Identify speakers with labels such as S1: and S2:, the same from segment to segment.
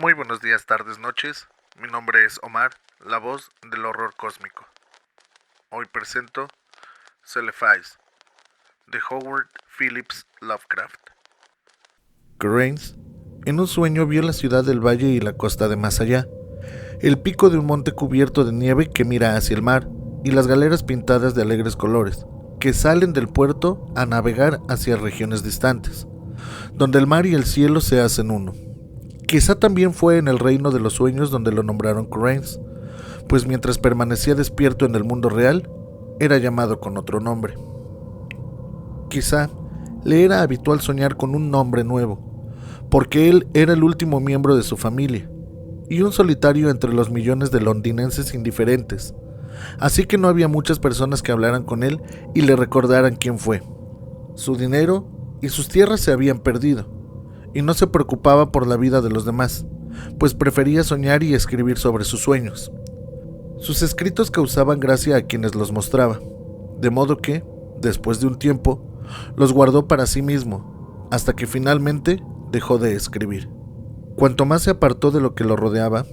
S1: Muy buenos días, tardes, noches. Mi nombre es Omar, la voz del horror cósmico. Hoy presento Celephaïs, de Howard Phillips Lovecraft.
S2: Cranes, en un sueño, vio la ciudad del valle y la costa de más allá, el pico de un monte cubierto de nieve que mira hacia el mar y las galeras pintadas de alegres colores que salen del puerto a navegar hacia regiones distantes, donde el mar y el cielo se hacen uno. Quizá también fue en el reino de los sueños donde lo nombraron Cranes, pues mientras permanecía despierto en el mundo real, era llamado con otro nombre. Quizá le era habitual soñar con un nombre nuevo, porque él era el último miembro de su familia, y un solitario entre los millones de londinenses indiferentes, así que no había muchas personas que hablaran con él y le recordaran quién fue. Su dinero y sus tierras se habían perdido, y no se preocupaba por la vida de los demás, pues prefería soñar y escribir sobre sus sueños. Sus escritos causaban gracia a quienes los mostraba, de modo que, después de un tiempo, los guardó para sí mismo, hasta que finalmente dejó de escribir. Cuanto más se apartó de lo que lo rodeaba,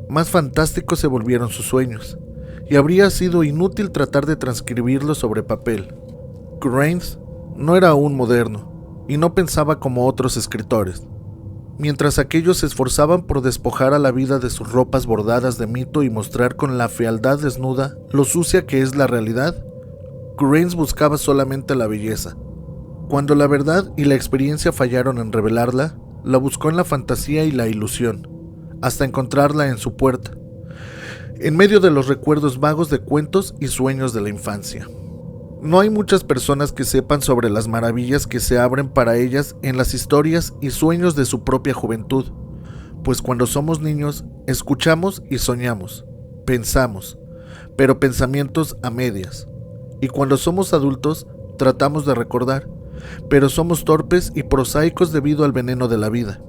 S2: más fantásticos se volvieron sus sueños, y habría sido inútil tratar de transcribirlos sobre papel. Cranes no era aún moderno, y no pensaba como otros escritores. Mientras aquellos se esforzaban por despojar a la vida de sus ropas bordadas de mito y mostrar con la fealdad desnuda lo sucia que es la realidad, Cranes buscaba solamente la belleza. Cuando la verdad y la experiencia fallaron en revelarla, la buscó en la fantasía y la ilusión, hasta encontrarla en su puerta, en medio de los recuerdos vagos de cuentos y sueños de la infancia. No hay muchas personas que sepan sobre las maravillas que se abren para ellas en las historias y sueños de su propia juventud, pues cuando somos niños, escuchamos y soñamos, pensamos, pero pensamientos a medias, y cuando somos adultos, tratamos de recordar, pero somos torpes y prosaicos debido al veneno de la vida.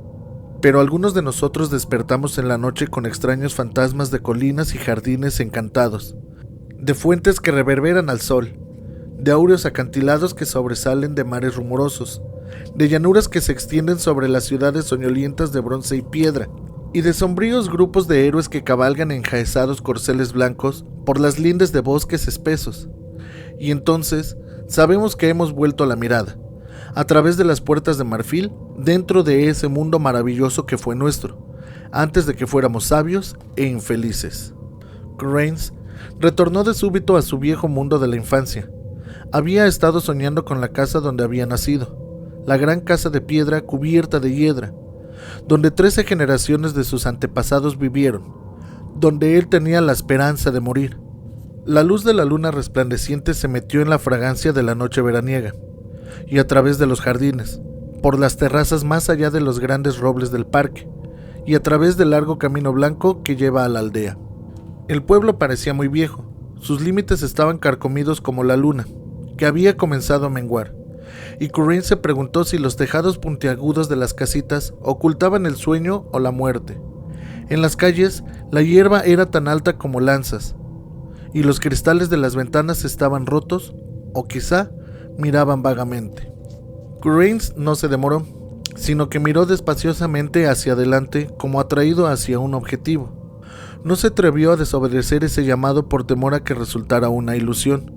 S2: Pero algunos de nosotros despertamos en la noche con extraños fantasmas de colinas y jardines encantados, de fuentes que reverberan al sol, de áureos acantilados que sobresalen de mares rumorosos, de llanuras que se extienden sobre las ciudades soñolientas de bronce y piedra, y de sombríos grupos de héroes que cabalgan enjaezados corceles blancos por las lindes de bosques espesos. Y entonces sabemos que hemos vuelto la mirada, a través de las puertas de marfil, dentro de ese mundo maravilloso que fue nuestro, antes de que fuéramos sabios e infelices. Cranes retornó de súbito a su viejo mundo de la infancia. Había estado soñando con la casa donde había nacido, la gran casa de piedra cubierta de hiedra, donde 13 generaciones de sus antepasados vivieron, donde él tenía la esperanza de morir. La luz de la luna resplandeciente se metió en la fragancia de la noche veraniega, y a través de los jardines, por las terrazas más allá de los grandes robles del parque, y a través del largo camino blanco que lleva a la aldea. El pueblo parecía muy viejo, sus límites estaban carcomidos como la luna, que había comenzado a menguar, y Cranes se preguntó si los tejados puntiagudos de las casitas ocultaban el sueño o la muerte. En las calles, la hierba era tan alta como lanzas, y los cristales de las ventanas estaban rotos, o quizá miraban vagamente. Cranes no se demoró, sino que miró despaciosamente hacia adelante como atraído hacia un objetivo. No se atrevió a desobedecer ese llamado por temor a que resultara una ilusión,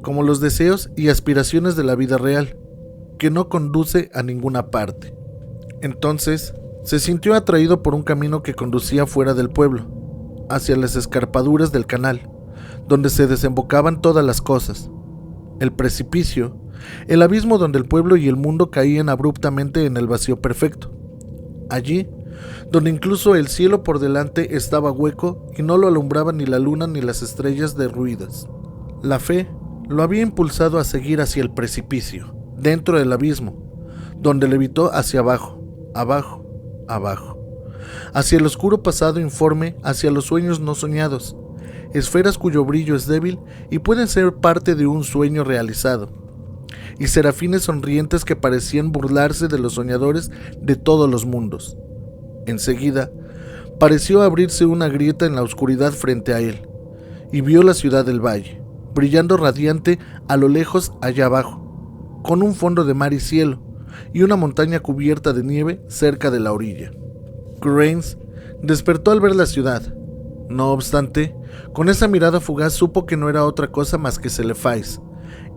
S2: como los deseos y aspiraciones de la vida real, que no conduce a ninguna parte. Entonces, se sintió atraído por un camino que conducía fuera del pueblo, hacia las escarpaduras del canal, donde se desembocaban todas las cosas. El precipicio, el abismo donde el pueblo y el mundo caían abruptamente en el vacío perfecto. Allí, donde incluso el cielo por delante estaba hueco y no lo alumbraban ni la luna ni las estrellas derruidas. La fe lo había impulsado a seguir hacia el precipicio, dentro del abismo, donde levitó hacia abajo, abajo, abajo, hacia el oscuro pasado informe, hacia los sueños no soñados, esferas cuyo brillo es débil y pueden ser parte de un sueño realizado, y serafines sonrientes que parecían burlarse de los soñadores de todos los mundos. Enseguida, pareció abrirse una grieta en la oscuridad frente a él, y vio la ciudad del valle, brillando radiante a lo lejos allá abajo, con un fondo de mar y cielo, y una montaña cubierta de nieve cerca de la orilla. Cranes Despertó al ver la ciudad. No obstante, con esa mirada fugaz supo que no era otra cosa más que Celephais,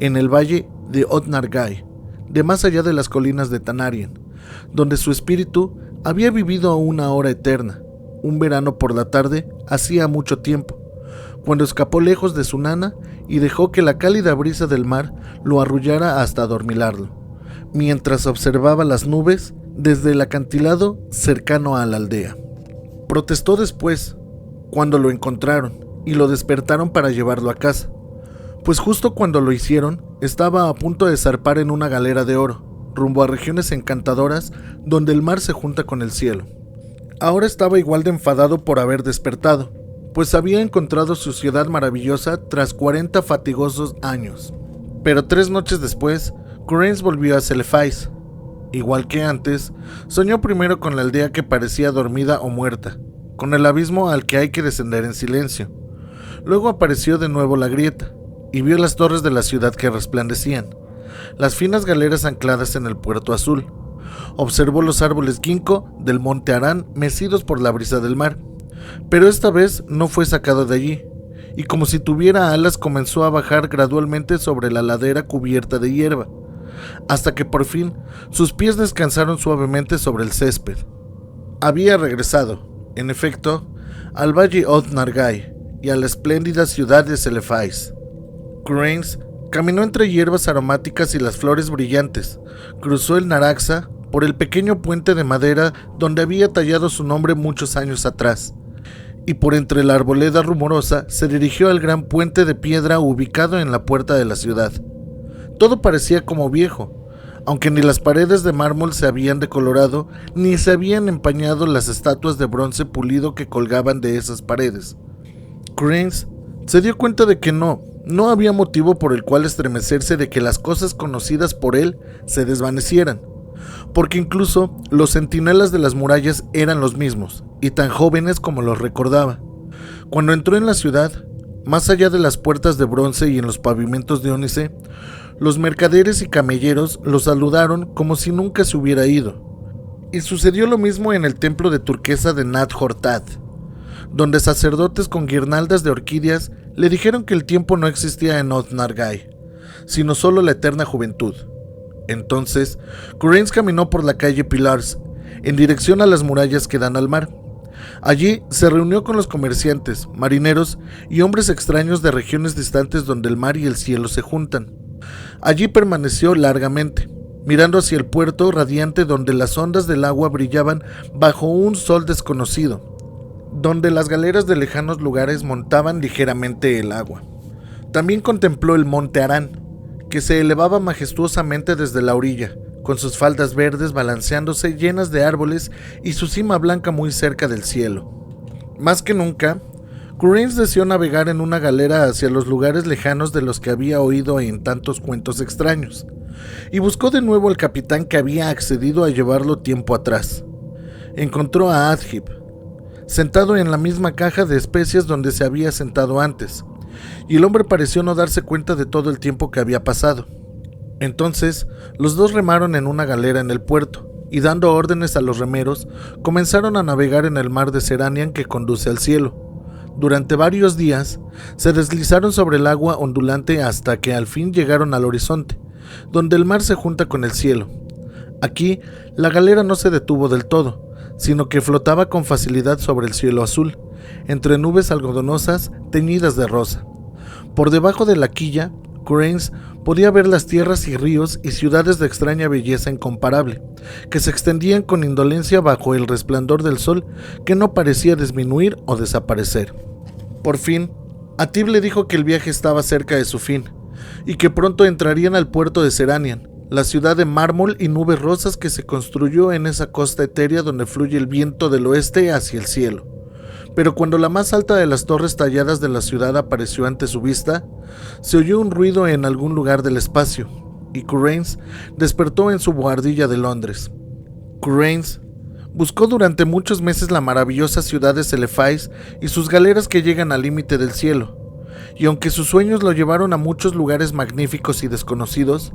S2: en el valle de Oth-Nargai, de más allá de las colinas de Tanarien, donde su espíritu había vivido una hora eterna, un verano por la tarde hacía mucho tiempo, cuando escapó lejos de su nana y dejó que la cálida brisa del mar lo arrullara hasta adormilarlo, mientras observaba las nubes desde el acantilado cercano a la aldea. Protestó después, cuando lo encontraron y lo despertaron para llevarlo a casa, pues justo cuando lo hicieron, estaba a punto de zarpar en una galera de oro, rumbo a regiones encantadoras donde el mar se junta con el cielo. Ahora estaba igual de enfadado por haber despertado, pues había encontrado su ciudad maravillosa tras 40 fatigosos años. Pero 3 noches después, Khura'in volvió a Celephais. Igual que antes, soñó primero con la aldea que parecía dormida o muerta, con el abismo al que hay que descender en silencio. Luego apareció de nuevo la grieta, y vio las torres de la ciudad que resplandecían, las finas galeras ancladas en el puerto azul. Observó los árboles ginkgo del monte Arán mecidos por la brisa del mar, pero esta vez no fue sacado de allí, y como si tuviera alas comenzó a bajar gradualmente sobre la ladera cubierta de hierba, hasta que por fin sus pies descansaron suavemente sobre el césped. Había regresado, en efecto, al valle Oth-Nargai y a la espléndida ciudad de Celephais. Khura'in caminó entre hierbas aromáticas y las flores brillantes, cruzó el Naraxa por el pequeño puente de madera donde había tallado su nombre muchos años atrás, y por entre la arboleda rumorosa se dirigió al gran puente de piedra ubicado en la puerta de la ciudad. Todo parecía como viejo, aunque ni las paredes de mármol se habían decolorado, ni se habían empañado las estatuas de bronce pulido que colgaban de esas paredes. Khura'in se dio cuenta de que no había motivo por el cual estremecerse de que las cosas conocidas por él se desvanecieran, porque incluso los centinelas de las murallas eran los mismos, y tan jóvenes como los recordaba. Cuando entró en la ciudad, más allá de las puertas de bronce y en los pavimentos de ónice, los mercaderes y camelleros lo saludaron como si nunca se hubiera ido. Y sucedió lo mismo en el templo de turquesa de Nat Hortat, donde sacerdotes con guirnaldas de orquídeas le dijeron que el tiempo no existía en Oth-Nargai, sino solo la eterna juventud. Entonces, Khura'in caminó por la calle Pillars, en dirección a las murallas que dan al mar. Allí se reunió con los comerciantes, marineros y hombres extraños de regiones distantes donde el mar y el cielo se juntan. Allí permaneció largamente, mirando hacia el puerto radiante donde las ondas del agua brillaban bajo un sol desconocido, donde las galeras de lejanos lugares montaban ligeramente el agua. También contempló el monte Arán, que se elevaba majestuosamente desde la orilla, con sus faldas verdes balanceándose llenas de árboles y su cima blanca muy cerca del cielo. Más que nunca, Khura'in deseó navegar en una galera hacia los lugares lejanos de los que había oído en tantos cuentos extraños, y buscó de nuevo al capitán que había accedido a llevarlo tiempo atrás. Encontró a Adhib, sentado en la misma caja de especias donde se había sentado antes, y el hombre pareció no darse cuenta de todo el tiempo que había pasado. Entonces, los dos remaron en una galera en el puerto, y dando órdenes a los remeros, comenzaron a navegar en el mar de Seranian que conduce al cielo. Durante varios días, se deslizaron sobre el agua ondulante hasta que al fin llegaron al horizonte, donde el mar se junta con el cielo. Aquí, la galera no se detuvo del todo, sino que flotaba con facilidad sobre el cielo azul, entre nubes algodonosas teñidas de rosa. Por debajo de la quilla, Khura'in podía ver las tierras y ríos y ciudades de extraña belleza incomparable, que se extendían con indolencia bajo el resplandor del sol que no parecía disminuir o desaparecer. Por fin, Atib le dijo que el viaje estaba cerca de su fin, y que pronto entrarían al puerto de Seranian, la ciudad de mármol y nubes rosas que se construyó en esa costa etérea donde fluye el viento del oeste hacia el cielo. Pero cuando la más alta de las torres talladas de la ciudad apareció ante su vista, se oyó un ruido en algún lugar del espacio, y Khura'in despertó en su buhardilla de Londres. Khura'in buscó durante muchos meses la maravillosa ciudad de Celephais y sus galeras que llegan al límite del cielo, y aunque sus sueños lo llevaron a muchos lugares magníficos y desconocidos,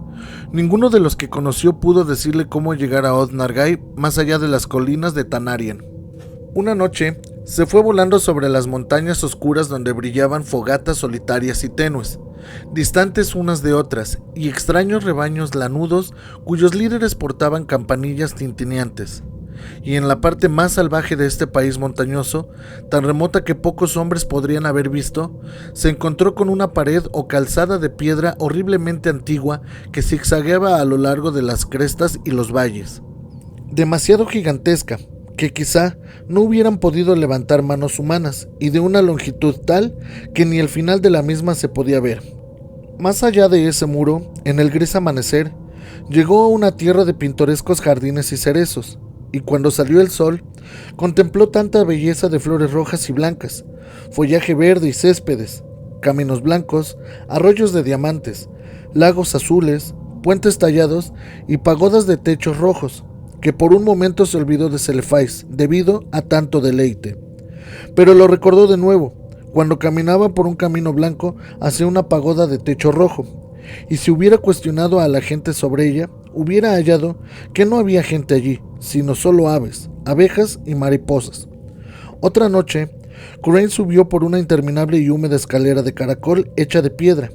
S2: ninguno de los que conoció pudo decirle cómo llegar a Oth-Nargai más allá de las colinas de Tanarien. Una noche se fue volando sobre las montañas oscuras donde brillaban fogatas solitarias y tenues, distantes unas de otras, y extraños rebaños lanudos cuyos líderes portaban campanillas tintineantes. Y en la parte más salvaje de este país montañoso, tan remota que pocos hombres podrían haber visto, se encontró con una pared o calzada de piedra horriblemente antigua que zigzagueaba a lo largo de las crestas y los valles. Demasiado gigantesca, que quizá no hubieran podido levantar manos humanas, y de una longitud tal que ni el final de la misma se podía ver. Más allá de ese muro, en el gris amanecer, llegó a una tierra de pintorescos jardines y cerezos, y cuando salió el sol, contempló tanta belleza de flores rojas y blancas, follaje verde y céspedes, caminos blancos, arroyos de diamantes, lagos azules, puentes tallados y pagodas de techos rojos, que por un momento se olvidó de Celefais debido a tanto deleite. Pero lo recordó de nuevo, cuando caminaba por un camino blanco hacia una pagoda de techo rojo, y si hubiera cuestionado a la gente sobre ella, hubiera hallado que no había gente allí, sino solo aves, abejas y mariposas. Otra noche, Crane subió por una interminable y húmeda escalera de caracol hecha de piedra.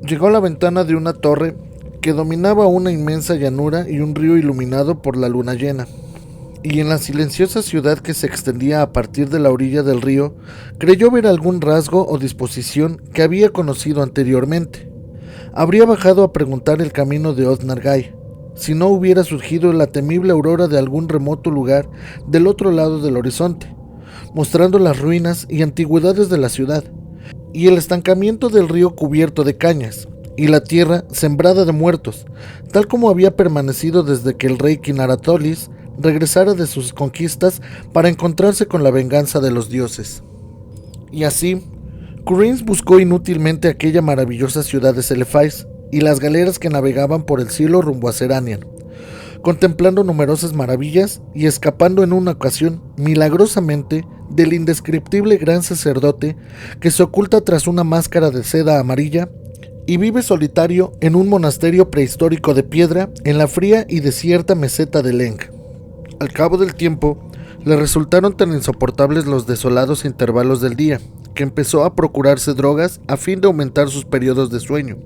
S2: Llegó a la ventana de una torre que dominaba una inmensa llanura y un río iluminado por la luna llena. Y en la silenciosa ciudad que se extendía a partir de la orilla del río, creyó ver algún rasgo o disposición que había conocido anteriormente. Habría bajado a preguntar el camino de Oth-Nargai, si no hubiera surgido la temible aurora de algún remoto lugar del otro lado del horizonte, mostrando las ruinas y antigüedades de la ciudad, y el estancamiento del río cubierto de cañas, y la tierra sembrada de muertos, tal como había permanecido desde que el rey Kinaratolis regresara de sus conquistas para encontrarse con la venganza de los dioses. Y así, Khura'in buscó inútilmente aquella maravillosa ciudad de Celefais y las galeras que navegaban por el cielo rumbo a Seranian, contemplando numerosas maravillas y escapando en una ocasión, milagrosamente, del indescriptible gran sacerdote que se oculta tras una máscara de seda amarilla y vive solitario en un monasterio prehistórico de piedra en la fría y desierta meseta de Leng. Al cabo del tiempo, le resultaron tan insoportables los desolados intervalos del día, que empezó a procurarse drogas a fin de aumentar sus periodos de sueño.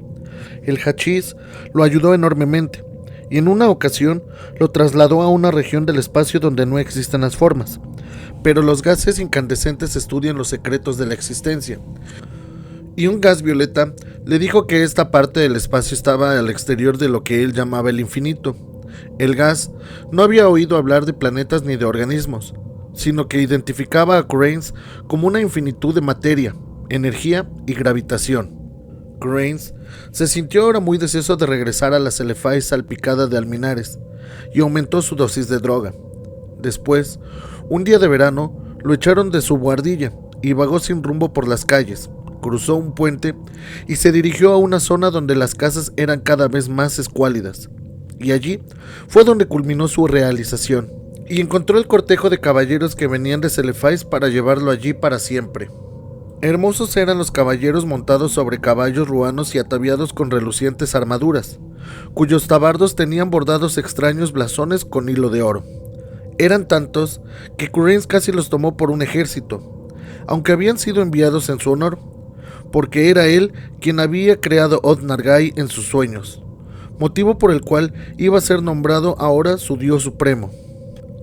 S2: El hachís lo ayudó enormemente, y en una ocasión lo trasladó a una región del espacio donde no existen las formas, pero los gases incandescentes estudian los secretos de la existencia. Y un gas violeta le dijo que esta parte del espacio estaba al exterior de lo que él llamaba el infinito. El gas no había oído hablar de planetas ni de organismos, sino que identificaba a Khura'in como una infinitud de materia, energía y gravitación. Khura'in se sintió ahora muy deseoso de regresar a la Celefais salpicada de alminares y aumentó su dosis de droga. Después, un día de verano, lo echaron de su buhardilla y vagó sin rumbo por las calles. Cruzó un puente y se dirigió a una zona donde las casas eran cada vez más escuálidas. Y allí fue donde culminó su realización, y encontró el cortejo de caballeros que venían de Celefais para llevarlo allí para siempre. Hermosos eran los caballeros montados sobre caballos ruanos y ataviados con relucientes armaduras, cuyos tabardos tenían bordados extraños blasones con hilo de oro. Eran tantos que Khura'in casi los tomó por un ejército, aunque habían sido enviados en su honor, porque era él quien había creado Oth-Nargai en sus sueños, motivo por el cual iba a ser nombrado ahora su dios supremo.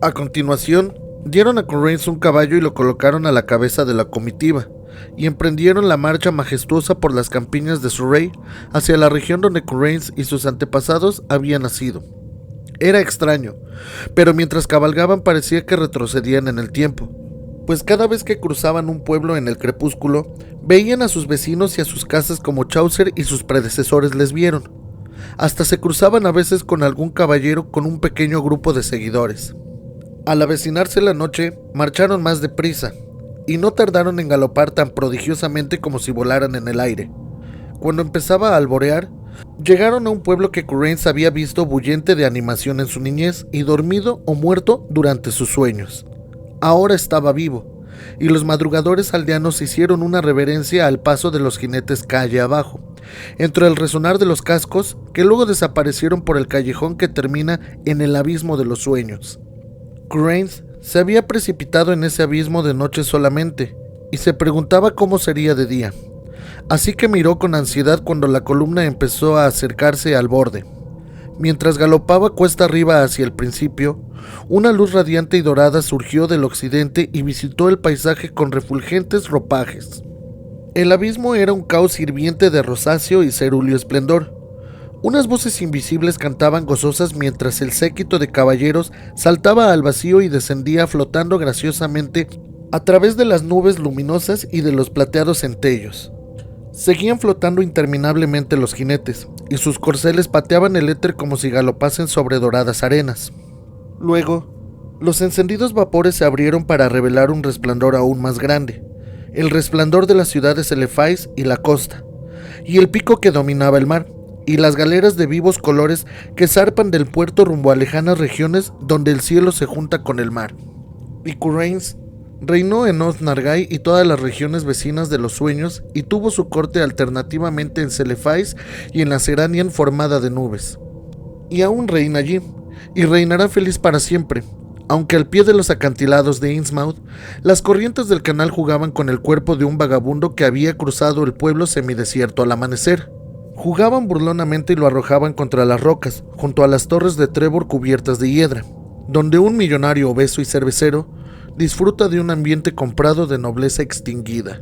S2: A continuación, dieron a Khura'in un caballo y lo colocaron a la cabeza de la comitiva, y emprendieron la marcha majestuosa por las campiñas de Surrey hacia la región donde Khura'in y sus antepasados habían nacido. Era extraño, pero mientras cabalgaban parecía que retrocedían en el tiempo, pues cada vez que cruzaban un pueblo en el crepúsculo, veían a sus vecinos y a sus casas como Chaucer y sus predecesores les vieron. Hasta se cruzaban a veces con algún caballero con un pequeño grupo de seguidores. Al avecinarse la noche, marcharon más deprisa, y no tardaron en galopar tan prodigiosamente como si volaran en el aire. Cuando empezaba a alborear, llegaron a un pueblo que Khura'in había visto bullente de animación en su niñez y dormido o muerto durante sus sueños. Ahora estaba vivo, y los madrugadores aldeanos hicieron una reverencia al paso de los jinetes calle abajo, entre el resonar de los cascos que luego desaparecieron por el callejón que termina en el abismo de los sueños. Khura'in Se había precipitado en ese abismo de noche solamente, y se preguntaba cómo sería de día. Así que miró con ansiedad cuando la columna empezó a acercarse al borde. Mientras galopaba cuesta arriba hacia el principio, una luz radiante y dorada surgió del occidente y visitó el paisaje con refulgentes ropajes. El abismo era un caos hirviente de rosáceo y cerúleo esplendor. Unas voces invisibles cantaban gozosas mientras el séquito de caballeros saltaba al vacío y descendía flotando graciosamente a través de las nubes luminosas y de los plateados centellos. Seguían flotando interminablemente los jinetes, y sus corceles pateaban el éter como si galopasen sobre doradas arenas. Luego, los encendidos vapores se abrieron para revelar un resplandor aún más grande, el resplandor de las ciudades Celefais y la costa, y el pico que dominaba el mar, y las galeras de vivos colores que zarpan del puerto rumbo a lejanas regiones donde el cielo se junta con el mar. Y Khura'in reinó en Oth-Nargai y todas las regiones vecinas de los sueños y tuvo su corte alternativamente en Celefais y en la Seranian formada de nubes. Y aún reina allí, y reinará feliz para siempre, aunque al pie de los acantilados de Innsmouth, las corrientes del canal jugaban con el cuerpo de un vagabundo que había cruzado el pueblo semidesierto al amanecer. Jugaban burlonamente y lo arrojaban contra las rocas, junto a las torres de Trevor cubiertas de hiedra, donde un millonario obeso y cervecero disfruta de un ambiente comprado de nobleza extinguida.